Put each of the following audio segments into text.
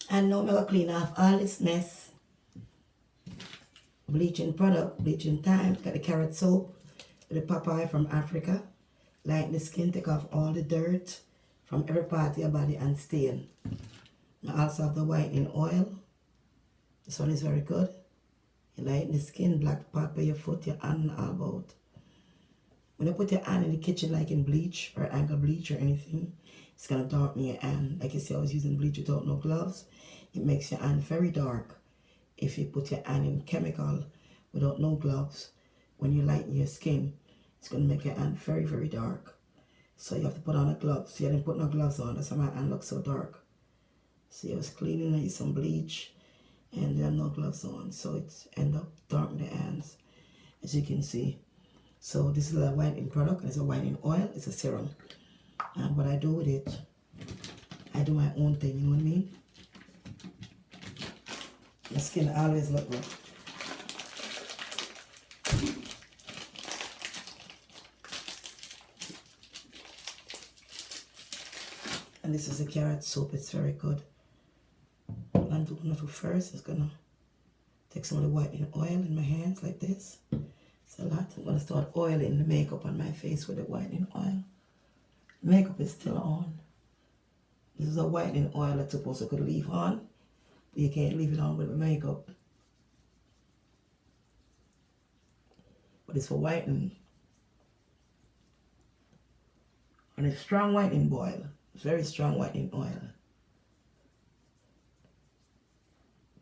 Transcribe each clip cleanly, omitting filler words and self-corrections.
And now I'm going to clean off all this mess. Bleaching product, bleaching time. Got the carrot soap with the papaya from Africa. Lighten the skin, take off all the dirt from every part of your body and stain. I also have the whitening oil. This one is very good. You lighten the skin, black pepper, your foot, your hand, all about. When you put your hand in the kitchen like in bleach or ankle bleach or anything, it's going to darken your hand. Like you see, I was using bleach without no gloves. It makes your hand very dark. If you put your hand in chemical without no gloves, when you lighten your skin, it's going to make your hand very, very dark. So you have to put on a glove. See, I didn't put no gloves on. That's why my hand looks so dark. See, I was cleaning, I used some bleach, and there are no gloves on. So it end up darkening the hands, as you can see. So this is a whitening product. It's a whitening oil. It's a serum. And what I do with it, I do my own thing. You know what I mean? My skin always look good. And this is a carrot soap. It's very good. What I'm going to do first is going to take some of the whitening oil in my hands like this. It's a lot. I'm going to start oiling the makeup on my face with the whitening oil. The makeup is still on. This is a whitening oil that's supposed to could leave on. But you can't leave it on with the makeup. But it's for whitening. And it's strong whitening oil. It's very strong whitening oil.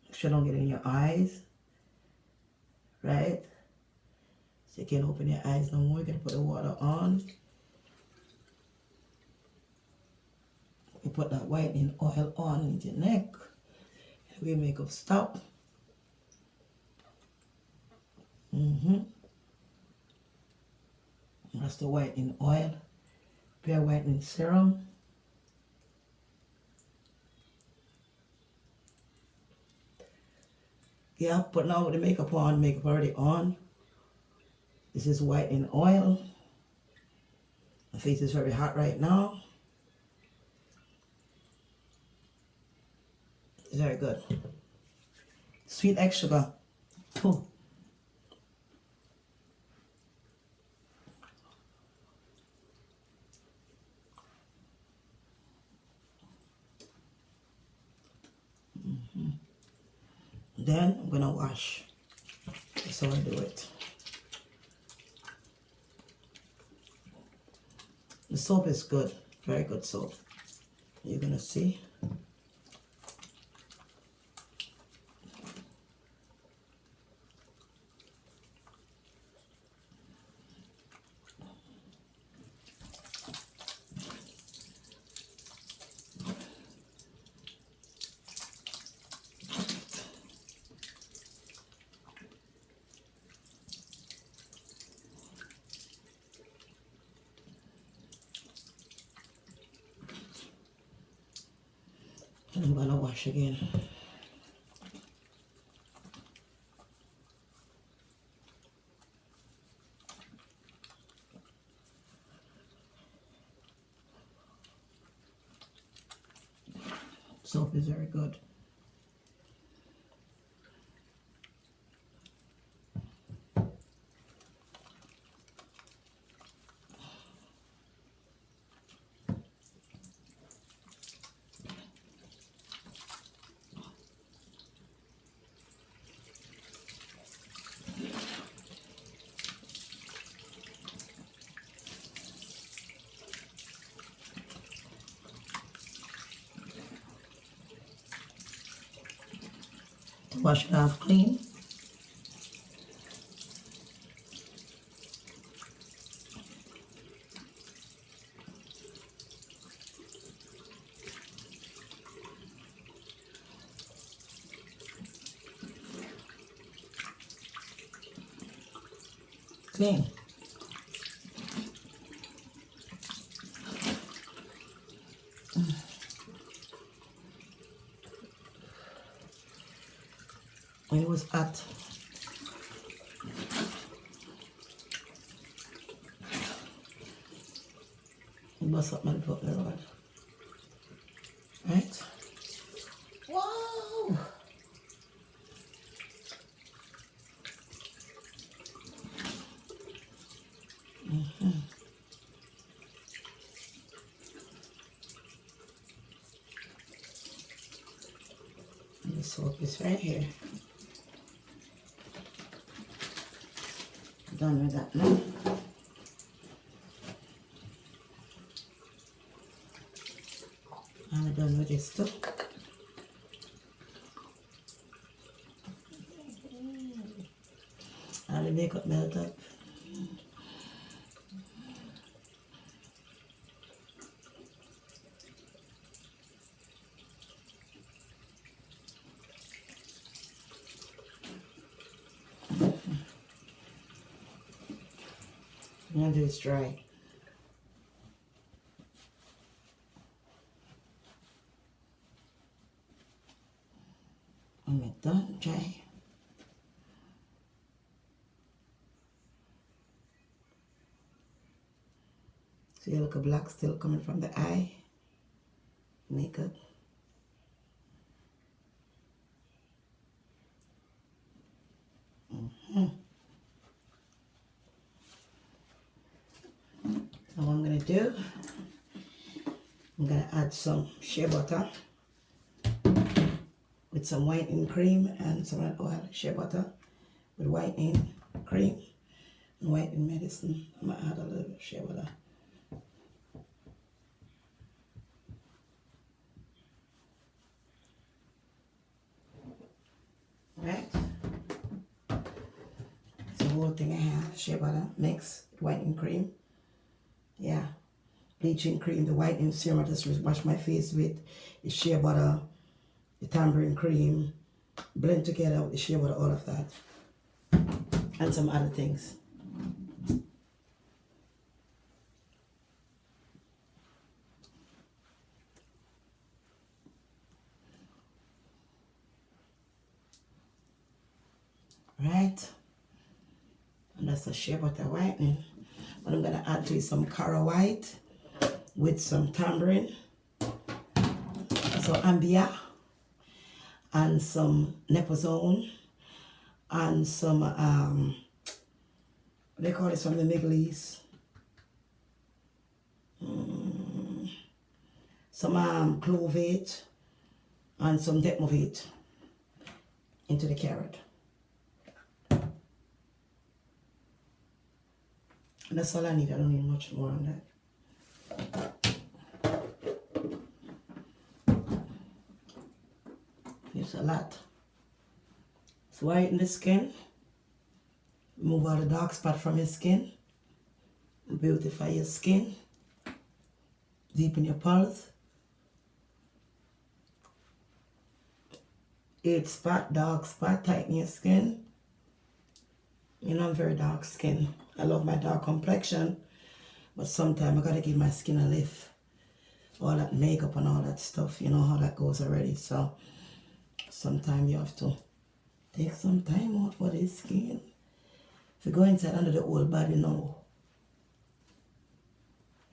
Make sure you don't get in your eyes. Right? So you can't open your eyes no more. You're going to put the water on. You put that whitening oil on into your neck. And your makeup stop. That's the whitening oil. Bare whitening serum. Yeah, but now with the makeup on, makeup already on. This is whitening oil. My face is very hot right now. It's very good. Sweet egg sugar. Ooh. Then I'm gonna wash. That's how I do it. The soap is good, very good soap. You're gonna see. And I'm gonna wash again. Soap is very good. Wash it off clean. Clean. When it was hot. Bust up my foot, Lord. Right? What? the soap is right here. Done with that now. I'm done with this too. All the makeup melt up. Now it's dry. I'm done dry. See a little black still coming from the eye. Makeup. So what I'm gonna do, I'm gonna add some shea butter with some whitening cream and some oil. Shea butter with whitening cream and whitening medicine. I'm gonna add a little bit of shea butter. Right? It's the whole thing I have. Shea butter mixed with whitening cream. Yeah. Bleaching cream, the whitening serum I just wash my face with, the shea butter, the tamarind cream, blend together with the shea butter, all of that. And some other things. Right? And that's the shea butter whitening. What I'm gonna add to is some Cara White with some tamarind, some ambia, and some nepozoan, and some what they call this from the Middle East. Some clovate and some decmovate into the carrot. And that's all I need. I don't need much more on that. It's a lot. So whiten the skin. Remove all the dark spot from your skin. Beautify your skin. Deepen your pulse. 8 spot, dark spot, tighten your skin. You know, I'm very dark skin. I love my dark complexion, but sometimes I gotta give my skin a lift. All that makeup and all that stuff, you know how that goes already. So sometimes you have to take some time out for the skin. If you go inside under the whole body now,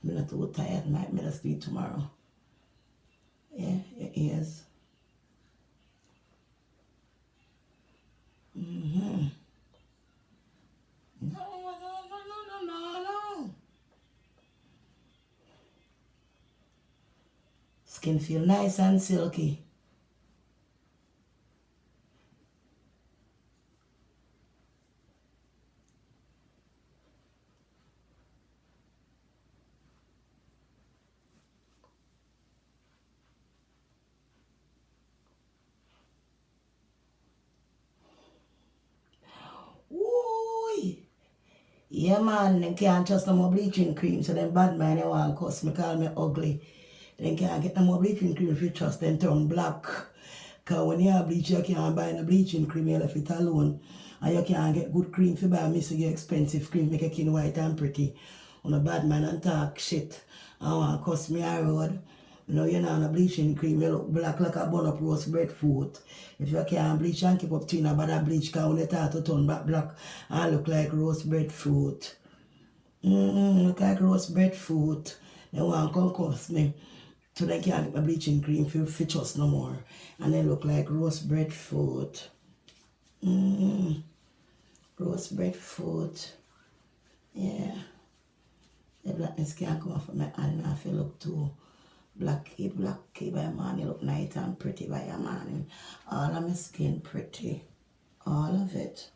I'm not too tired, might just do it tomorrow. Yeah, your ears. No. Skin feel nice and silky. Ooh. Yeah man, they can't trust no more bleaching cream, so them bad man they want to cuss me, call me ugly. They can't get no more bleaching cream if you trust them turn black. Cause when you have bleach, you can't buy no bleaching cream, you left it alone. And you can't get good cream if you buy miss your expensive cream, make a skin white and pretty. On a bad man and talk shit. I want to cuss me a road. You know, you're not on a bleaching cream, you look black like a bun up roast breadfruit. If you can't bleach and keep up to a bad bleach, cause when you start to turn back black, I look like roast breadfruit. Look like roast breadfruit. They want to come cuss me. So they can't get my bleaching cream for features no more. And they look like roast breadfruit. Roast breadfruit. Yeah. The blackness can't come off of my hand and I feel look too Blacky by morning, look nice and pretty by a morning. All of my skin pretty. All of it.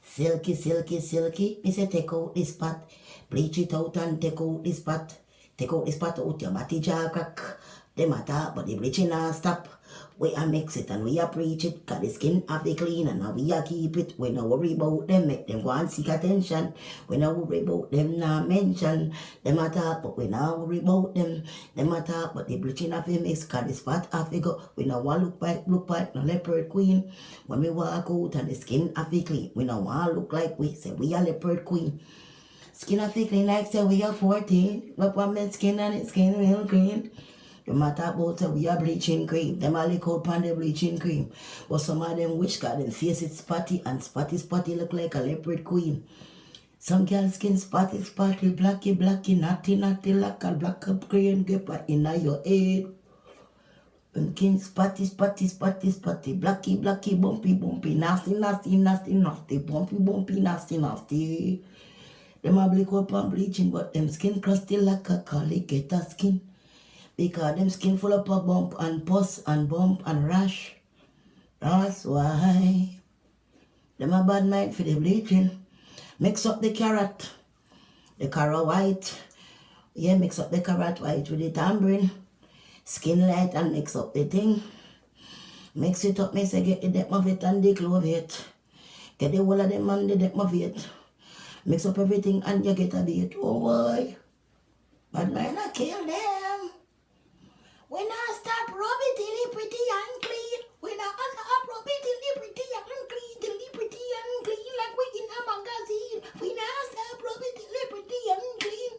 Silky, silky, silky. Me say take out this pot. Bleach it out and take out this pot. Take out this pot out your body jaw crack. They matter, but the bleaching not stop. We a mix it and we a preach it. Cause the skin have the clean and now we a keep it. We no worry about them, make them go and seek attention. We no worry about them, not mention. Them a talk, but we no worry about them. Them a talk, but the bleaching have to mix. Cause the spot have to go. We no want look like no leopard queen. When we walk out and the skin have to clean. We no want look like we say we a leopard queen. Skin have to clean like say we are 14. But when my skin and its skin real green. No matter about say we are bleaching cream. Them all look out on the bleaching cream. But some of them wish God them face it spotty and spotty look like a leopard queen. Some girl skin spotty, blacky, natty, like a black up green get in your head. And skin spotty, blacky, bumpy, nasty, bumpy, nasty. Them a bleak up on bleaching, but them skin crusty like a alligator skin. Because them skin full up of bump and pus and bump and rash. That's why. Them a bad mind for the bleaching. Mix up the carrot white. Yeah, mix up the carrot white with the tambourine. Skin light and mix up the thing. Mix it up, me say get the depth of it and the clove it. Get the whole of them and the depth of it. Mix up everything and you get a bit. Oh boy. Bad mind I kill them. We not stop rub it till it pretty and clean. We not stop rub it till it pretty and clean. Till it pretty and clean like we in a magazine. We not stop rub it till it pretty and clean.